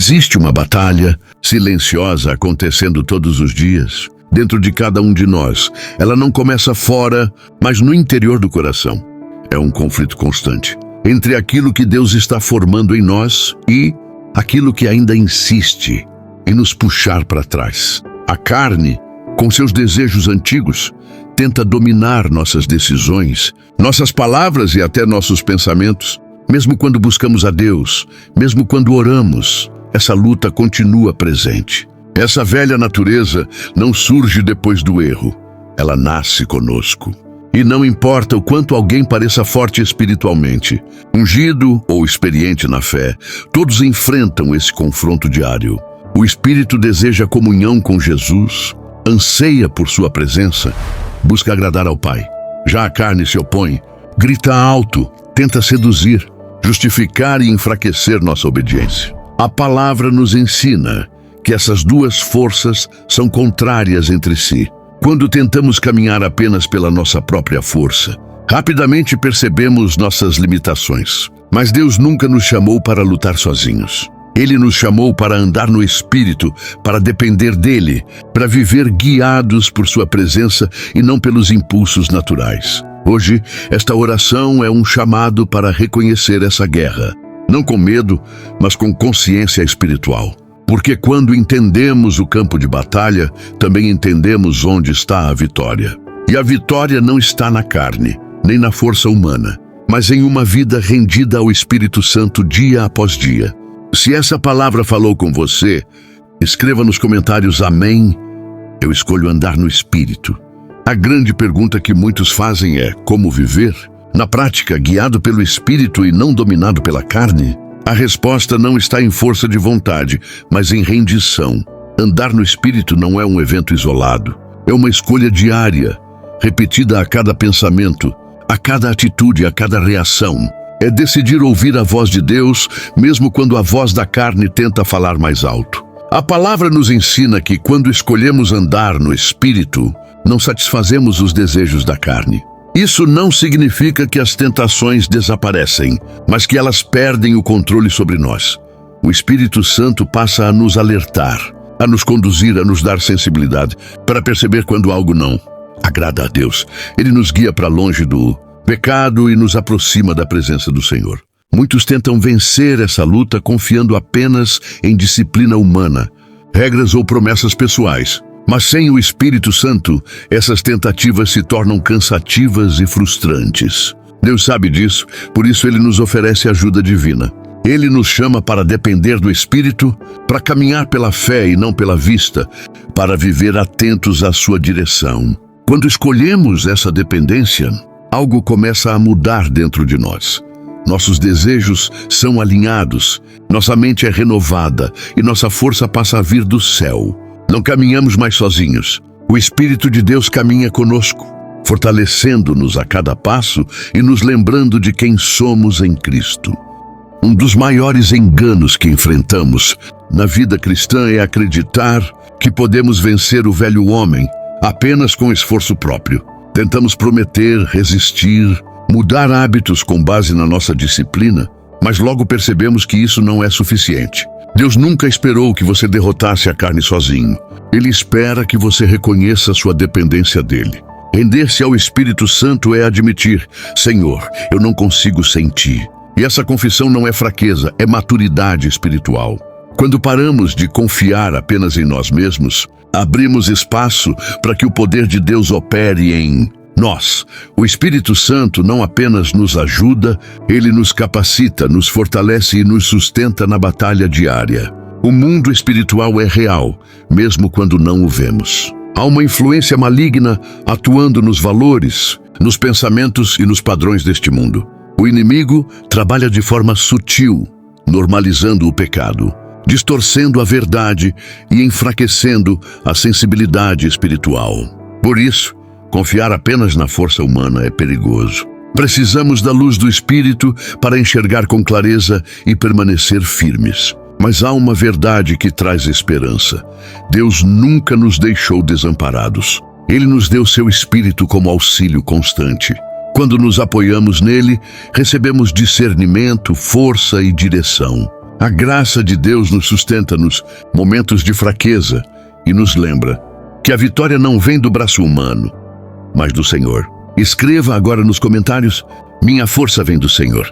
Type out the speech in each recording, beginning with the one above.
Existe uma batalha silenciosa acontecendo todos os dias, dentro de cada um de nós. Ela não começa fora, mas no interior do coração. É um conflito constante entre aquilo que Deus está formando em nós e aquilo que ainda insiste em nos puxar para trás. A carne, com seus desejos antigos, tenta dominar nossas decisões, nossas palavras e até nossos pensamentos. Mesmo quando buscamos a Deus, mesmo quando oramos, essa luta continua presente. Essa velha natureza não surge depois do erro, ela nasce conosco. E não importa o quanto alguém pareça forte espiritualmente, ungido ou experiente na fé, todos enfrentam esse confronto diário. O espírito deseja comunhão com Jesus, anseia por sua presença, busca agradar ao Pai. Já a carne se opõe, grita alto, tenta seduzir, justificar e enfraquecer nossa obediência. A palavra nos ensina que essas duas forças são contrárias entre si. Quando tentamos caminhar apenas pela nossa própria força, rapidamente percebemos nossas limitações. Mas Deus nunca nos chamou para lutar sozinhos. Ele nos chamou para andar no Espírito, para depender dele, para viver guiados por sua presença e não pelos impulsos naturais. Hoje, esta oração é um chamado para reconhecer essa guerra, não com medo, mas com consciência espiritual. Porque quando entendemos o campo de batalha, também entendemos onde está a vitória. E a vitória não está na carne, nem na força humana, mas em uma vida rendida ao Espírito Santo dia após dia. Se essa palavra falou com você, escreva nos comentários amém. Eu escolho andar no Espírito. A grande pergunta que muitos fazem é: como viver? Na prática, guiado pelo Espírito e não dominado pela carne? A resposta não está em força de vontade, mas em rendição. Andar no Espírito não é um evento isolado. É uma escolha diária, repetida a cada pensamento, a cada atitude, a cada reação. É decidir ouvir a voz de Deus, mesmo quando a voz da carne tenta falar mais alto. A palavra nos ensina que quando escolhemos andar no Espírito, não satisfazemos os desejos da carne. Isso não significa que as tentações desaparecem, mas que elas perdem o controle sobre nós. O Espírito Santo passa a nos alertar, a nos conduzir, a nos dar sensibilidade, para perceber quando algo não agrada a Deus. Ele nos guia para longe do pecado e nos aproxima da presença do Senhor. Muitos tentam vencer essa luta confiando apenas em disciplina humana, regras ou promessas pessoais. Mas sem o Espírito Santo, essas tentativas se tornam cansativas e frustrantes. Deus sabe disso, por isso Ele nos oferece ajuda divina. Ele nos chama para depender do Espírito, para caminhar pela fé e não pela vista, para viver atentos à sua direção. Quando escolhemos essa dependência, algo começa a mudar dentro de nós. Nossos desejos são alinhados, nossa mente é renovada e nossa força passa a vir do céu. Não caminhamos mais sozinhos. O Espírito de Deus caminha conosco, fortalecendo-nos a cada passo e nos lembrando de quem somos em Cristo. Um dos maiores enganos que enfrentamos na vida cristã é acreditar que podemos vencer o velho homem apenas com esforço próprio. Tentamos prometer, resistir, mudar hábitos com base na nossa disciplina, mas logo percebemos que isso não é suficiente. Deus nunca esperou que você derrotasse a carne sozinho. Ele espera que você reconheça sua dependência dele. Render-se ao Espírito Santo é admitir: Senhor, eu não consigo sem ti. E essa confissão não é fraqueza, é maturidade espiritual. Quando paramos de confiar apenas em nós mesmos, abrimos espaço para que o poder de Deus opere em nós. O Espírito Santo não apenas nos ajuda, ele nos capacita, nos fortalece e nos sustenta na batalha diária. O mundo espiritual é real, mesmo quando não o vemos. Há uma influência maligna atuando nos valores, nos pensamentos e nos padrões deste mundo. O inimigo trabalha de forma sutil, normalizando o pecado, distorcendo a verdade e enfraquecendo a sensibilidade espiritual. Por isso, confiar apenas na força humana é perigoso. Precisamos da luz do Espírito para enxergar com clareza e permanecer firmes. Mas há uma verdade que traz esperança. Deus nunca nos deixou desamparados. Ele nos deu seu Espírito como auxílio constante. Quando nos apoiamos nele, recebemos discernimento, força e direção. A graça de Deus nos sustenta nos momentos de fraqueza e nos lembra que a vitória não vem do braço humano, mas do Senhor. Escreva agora nos comentários: minha força vem do Senhor.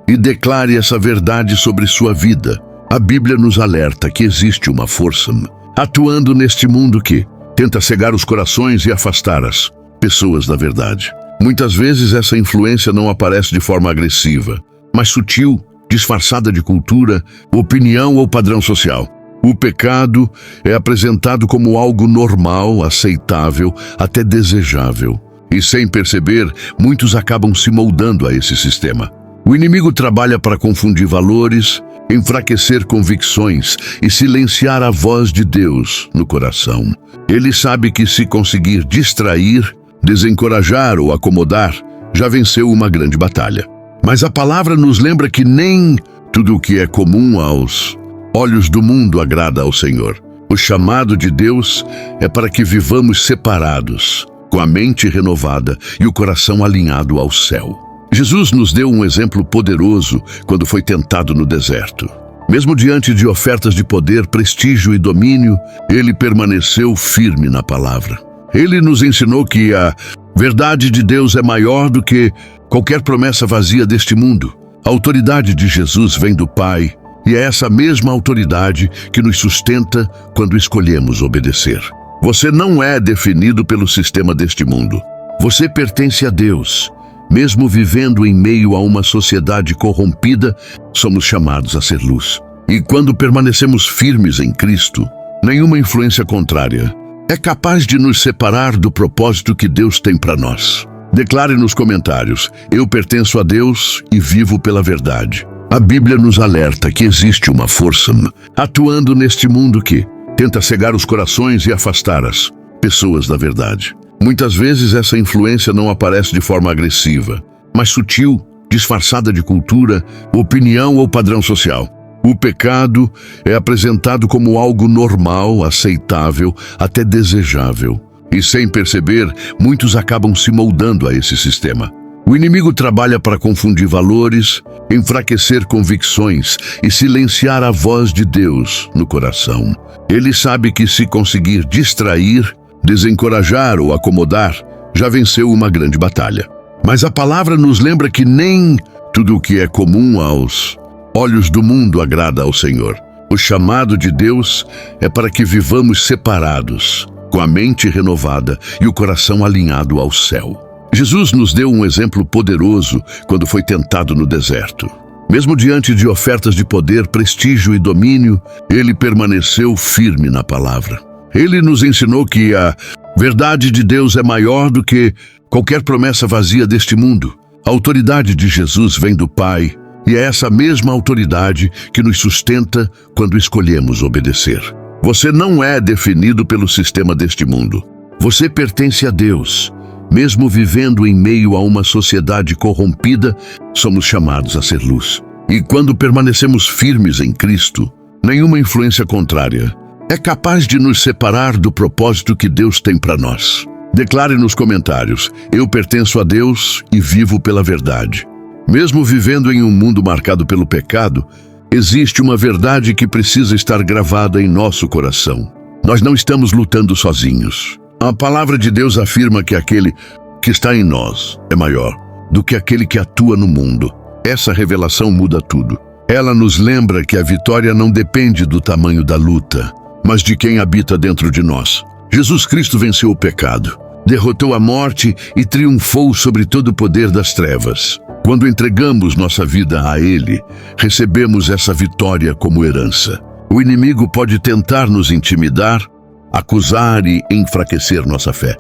E declare essa verdade sobre sua vida. A Bíblia nos alerta que existe uma força atuando neste mundo que tenta cegar os corações e afastar as pessoas da verdade. Muitas vezes essa influência não aparece de forma agressiva, mas sutil, disfarçada de cultura, opinião ou padrão social. O pecado é apresentado como algo normal, aceitável, até desejável. E sem perceber, muitos acabam se moldando a esse sistema. O inimigo trabalha para confundir valores, enfraquecer convicções e silenciar a voz de Deus no coração. Ele sabe que se conseguir distrair, desencorajar ou acomodar, já venceu uma grande batalha. Mas a palavra nos lembra que nem tudo o que é comum aos olhos do mundo agrada ao Senhor. O chamado de Deus é para que vivamos separados, com a mente renovada e o coração alinhado ao céu. Jesus nos deu um exemplo poderoso quando foi tentado no deserto. Mesmo diante de ofertas de poder, prestígio e domínio, ele permaneceu firme na palavra. Ele nos ensinou que a verdade de Deus é maior do que qualquer promessa vazia deste mundo. A autoridade de Jesus vem do Pai, e é essa mesma autoridade que nos sustenta quando escolhemos obedecer. Você não é definido pelo sistema deste mundo. Você pertence a Deus. Mesmo vivendo em meio a uma sociedade corrompida, somos chamados a ser luz. E quando permanecemos firmes em Cristo, nenhuma influência contrária é capaz de nos separar do propósito que Deus tem para nós. Declare nos comentários: eu pertenço a Deus e vivo pela verdade. A Bíblia nos alerta que existe uma força atuando neste mundo que tenta cegar os corações e afastar as pessoas da verdade. Muitas vezes essa influência não aparece de forma agressiva, mas sutil, disfarçada de cultura, opinião ou padrão social. O pecado é apresentado como algo normal, aceitável, até desejável. E sem perceber, muitos acabam se moldando a esse sistema. O inimigo trabalha para confundir valores, enfraquecer convicções e silenciar a voz de Deus no coração. Ele sabe que se conseguir distrair, desencorajar ou acomodar, já venceu uma grande batalha. Mas a palavra nos lembra que nem tudo o que é comum aos olhos do mundo agrada ao Senhor. O chamado de Deus é para que vivamos separados, com a mente renovada e o coração alinhado ao céu. Jesus nos deu um exemplo poderoso quando foi tentado no deserto. Mesmo diante de ofertas de poder, prestígio e domínio, ele permaneceu firme na palavra. Ele nos ensinou que a verdade de Deus é maior do que qualquer promessa vazia deste mundo. A autoridade de Jesus vem do Pai, e é essa mesma autoridade que nos sustenta quando escolhemos obedecer. Você não é definido pelo sistema deste mundo. Você pertence a Deus. Mesmo vivendo em meio a uma sociedade corrompida, somos chamados a ser luz. E quando permanecemos firmes em Cristo, nenhuma influência contrária é capaz de nos separar do propósito que Deus tem para nós. Declare nos comentários: eu pertenço a Deus e vivo pela verdade. Mesmo vivendo em um mundo marcado pelo pecado, existe uma verdade que precisa estar gravada em nosso coração. Nós não estamos lutando sozinhos. A palavra de Deus afirma que aquele que está em nós é maior do que aquele que atua no mundo. Essa revelação muda tudo. Ela nos lembra que a vitória não depende do tamanho da luta, mas de quem habita dentro de nós. Jesus Cristo venceu o pecado, derrotou a morte e triunfou sobre todo o poder das trevas. Quando entregamos nossa vida a Ele, recebemos essa vitória como herança. O inimigo pode tentar nos intimidar, acusar e enfraquecer nossa fé.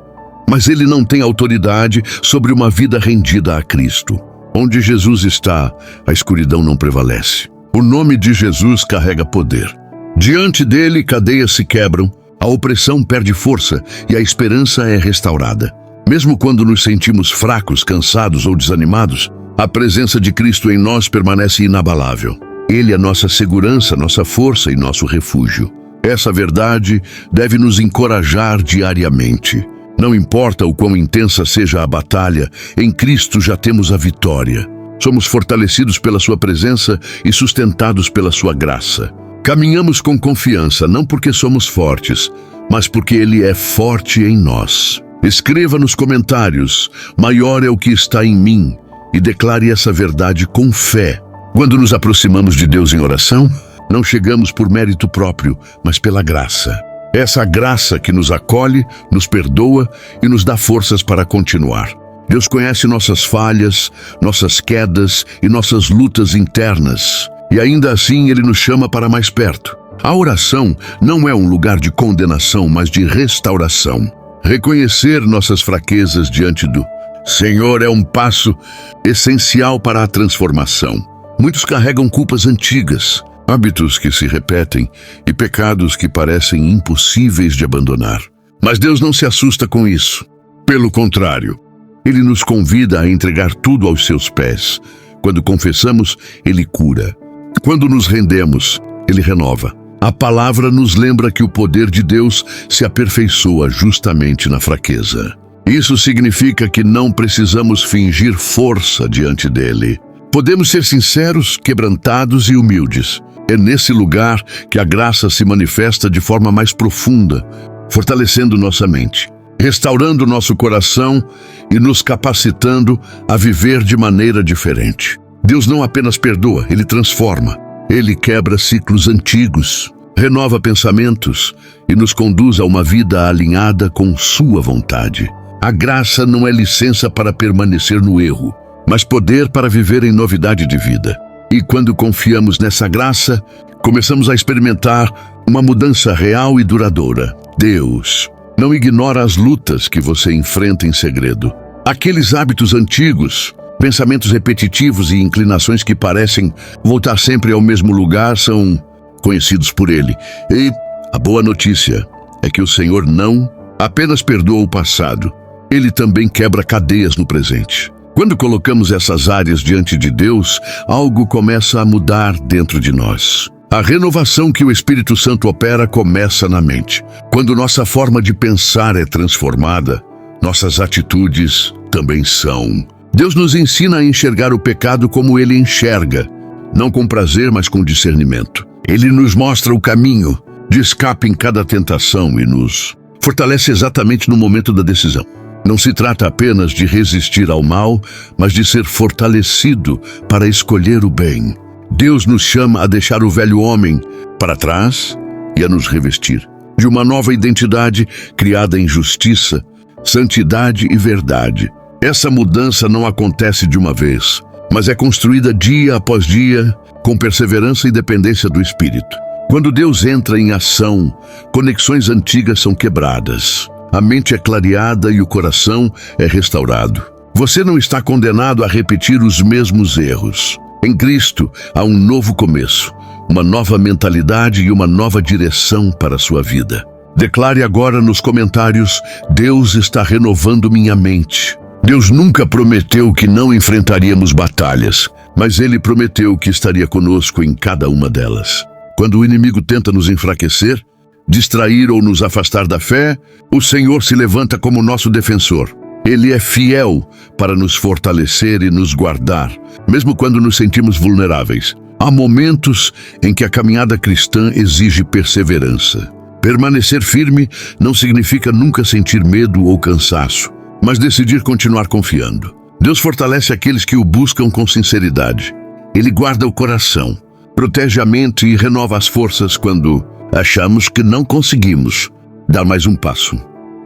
Mas ele não tem autoridade sobre uma vida rendida a Cristo. Onde Jesus está, a escuridão não prevalece. O nome de Jesus carrega poder. Diante dele, cadeias se quebram, a opressão perde força e a esperança é restaurada. Mesmo quando nos sentimos fracos, cansados ou desanimados, a presença de Cristo em nós permanece inabalável. Ele é nossa segurança, nossa força e nosso refúgio. Essa verdade deve nos encorajar diariamente. Não importa o quão intensa seja a batalha, em Cristo já temos a vitória. Somos fortalecidos pela sua presença e sustentados pela sua graça. Caminhamos com confiança, não porque somos fortes, mas porque Ele é forte em nós. Escreva nos comentários: maior é o que está em mim, e declare essa verdade com fé. Quando nos aproximamos de Deus em oração, não chegamos por mérito próprio, mas pela graça. Essa graça que nos acolhe, nos perdoa e nos dá forças para continuar. Deus conhece nossas falhas, nossas quedas e nossas lutas internas. E ainda assim Ele nos chama para mais perto. A oração não é um lugar de condenação, mas de restauração. Reconhecer nossas fraquezas diante do Senhor é um passo essencial para a transformação. Muitos carregam culpas antigas, hábitos que se repetem e pecados que parecem impossíveis de abandonar. Mas Deus não se assusta com isso. Pelo contrário, Ele nos convida a entregar tudo aos seus pés. Quando confessamos, Ele cura. Quando nos rendemos, Ele renova. A palavra nos lembra que o poder de Deus se aperfeiçoa justamente na fraqueza. Isso significa que não precisamos fingir força diante dele. Podemos ser sinceros, quebrantados e humildes. É nesse lugar que a graça se manifesta de forma mais profunda, fortalecendo nossa mente, restaurando nosso coração e nos capacitando a viver de maneira diferente. Deus não apenas perdoa, Ele transforma. Ele quebra ciclos antigos, renova pensamentos e nos conduz a uma vida alinhada com sua vontade. A graça não é licença para permanecer no erro, mas poder para viver em novidade de vida. E quando confiamos nessa graça, começamos a experimentar uma mudança real e duradoura. Deus não ignora as lutas que você enfrenta em segredo. Aqueles hábitos antigos, pensamentos repetitivos e inclinações que parecem voltar sempre ao mesmo lugar são conhecidos por Ele. E a boa notícia é que o Senhor não apenas perdoa o passado, Ele também quebra cadeias no presente. Quando colocamos essas áreas diante de Deus, algo começa a mudar dentro de nós. A renovação que o Espírito Santo opera começa na mente. Quando nossa forma de pensar é transformada, nossas atitudes também são. Deus nos ensina a enxergar o pecado como Ele enxerga, não com prazer, mas com discernimento. Ele nos mostra o caminho de escape em cada tentação e nos fortalece exatamente no momento da decisão. Não se trata apenas de resistir ao mal, mas de ser fortalecido para escolher o bem. Deus nos chama a deixar o velho homem para trás e a nos revestir de uma nova identidade criada em justiça, santidade e verdade. Essa mudança não acontece de uma vez, mas é construída dia após dia, com perseverança e dependência do Espírito. Quando Deus entra em ação, conexões antigas são quebradas, a mente é clareada e o coração é restaurado. Você não está condenado a repetir os mesmos erros. Em Cristo há um novo começo, uma nova mentalidade e uma nova direção para a sua vida. Declare agora nos comentários: Deus está renovando minha mente. Deus nunca prometeu que não enfrentaríamos batalhas, mas Ele prometeu que estaria conosco em cada uma delas. Quando o inimigo tenta nos enfraquecer, distrair ou nos afastar da fé, o Senhor se levanta como nosso defensor. Ele é fiel para nos fortalecer e nos guardar, mesmo quando nos sentimos vulneráveis. Há momentos em que a caminhada cristã exige perseverança. Permanecer firme não significa nunca sentir medo ou cansaço, mas decidir continuar confiando. Deus fortalece aqueles que o buscam com sinceridade. Ele guarda o coração, protege a mente e renova as forças quando achamos que não conseguimos dar mais um passo.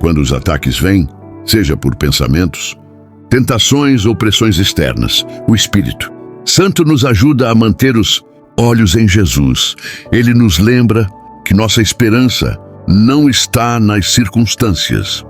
Quando os ataques vêm, seja por pensamentos, tentações ou pressões externas, o Espírito Santo nos ajuda a manter os olhos em Jesus. Ele nos lembra que nossa esperança não está nas circunstâncias,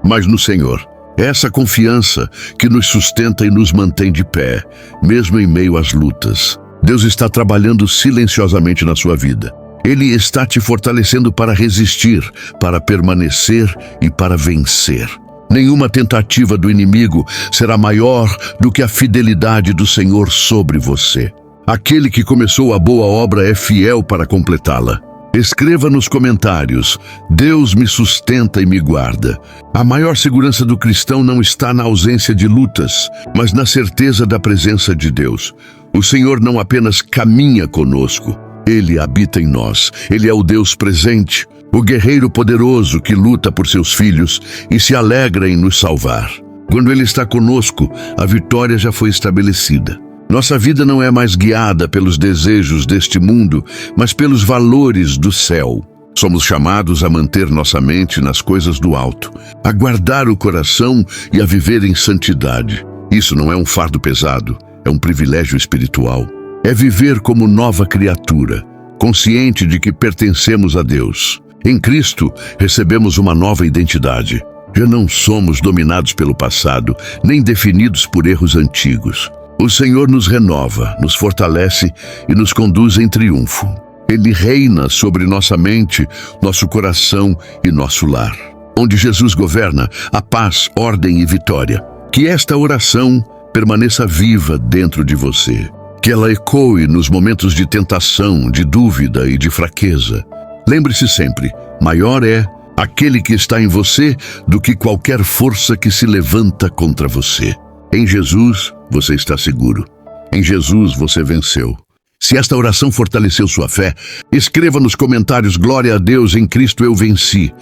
mas no Senhor. Essa confiança que nos sustenta e nos mantém de pé, mesmo em meio às lutas. Deus está trabalhando silenciosamente na sua vida. Ele está te fortalecendo para resistir, para permanecer e para vencer. Nenhuma tentativa do inimigo será maior do que a fidelidade do Senhor sobre você. Aquele que começou a boa obra é fiel para completá-la. Escreva nos comentários: Deus me sustenta e me guarda. A maior segurança do cristão não está na ausência de lutas, mas na certeza da presença de Deus. O Senhor não apenas caminha conosco, Ele habita em nós. Ele é o Deus presente, o guerreiro poderoso que luta por seus filhos e se alegra em nos salvar. Quando Ele está conosco, a vitória já foi estabelecida. Nossa vida não é mais guiada pelos desejos deste mundo, mas pelos valores do céu. Somos chamados a manter nossa mente nas coisas do alto, a guardar o coração e a viver em santidade. Isso não é um fardo pesado, é um privilégio espiritual. É viver como nova criatura, consciente de que pertencemos a Deus. Em Cristo, recebemos uma nova identidade. Já não somos dominados pelo passado, nem definidos por erros antigos. O Senhor nos renova, nos fortalece e nos conduz em triunfo. Ele reina sobre nossa mente, nosso coração e nosso lar. Onde Jesus governa, há paz, ordem e vitória. Que esta oração permaneça viva dentro de você. Que ela ecoe nos momentos de tentação, de dúvida e de fraqueza. Lembre-se sempre, maior é aquele que está em você do que qualquer força que se levanta contra você. Em Jesus, você está seguro. Em Jesus, você venceu. Se esta oração fortaleceu sua fé, escreva nos comentários: Glória a Deus, em Cristo eu venci.